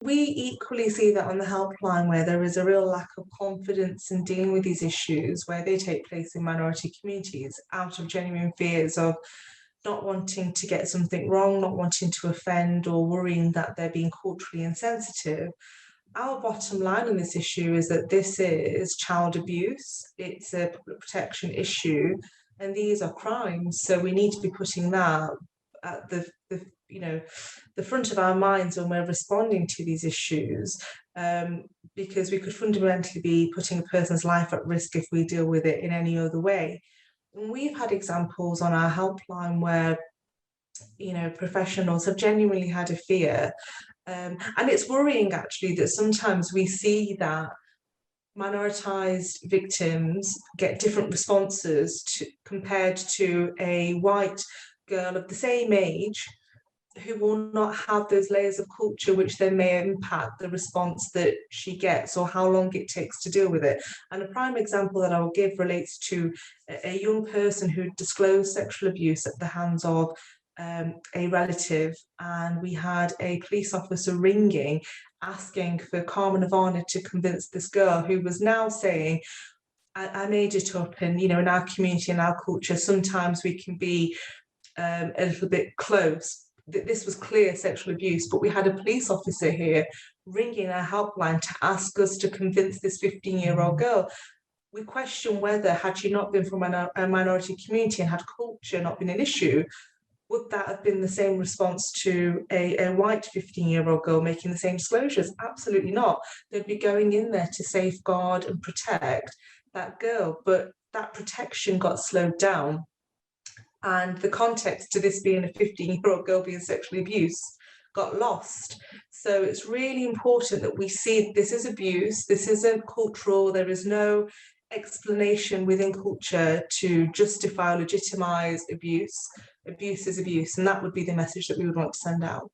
We equally see that on the helpline, where there is a real lack of confidence in dealing with these issues, where they take place in minority communities out of genuine fears of not wanting to get something wrong, not wanting to offend, or worrying that they're being culturally insensitive. Our bottom line on this issue is that this is child abuse, it's a public protection issue, and these are crimes. So we need to be putting that at the you know the front of our minds when we're responding to these issues, because we could fundamentally be putting a person's life at risk if we deal with it in any other way. And we've had examples on our helpline where professionals have genuinely had a fear, and it's worrying actually that sometimes we see that minoritized victims get different responses compared to a white girl of the same age who will not have those layers of culture which then may impact the response that she gets or how long it takes to deal with it. And a prime example that I will give relates to a young person who disclosed sexual abuse at the hands of a relative, and we had a police officer ringing asking for Carmen Ivana to convince this girl, who was now saying, I made it up, and in our community and our culture sometimes we can be a little bit close. This was clear sexual abuse, but we had a police officer here ringing our helpline to ask us to convince this 15-year-old girl. We question whether, had she not been from a minority community and had culture not been an issue, would that have been the same response to a white 15-year-old girl making the same disclosures? Absolutely not. They'd be going in there to safeguard and protect that girl, but that protection got slowed down. And the context to this being a 15-year-old girl being sexually abused got lost. So it's really important that we see this is abuse, this isn't cultural, there is no explanation within culture to justify or legitimize abuse. Abuse is abuse, and that would be the message that we would want to send out.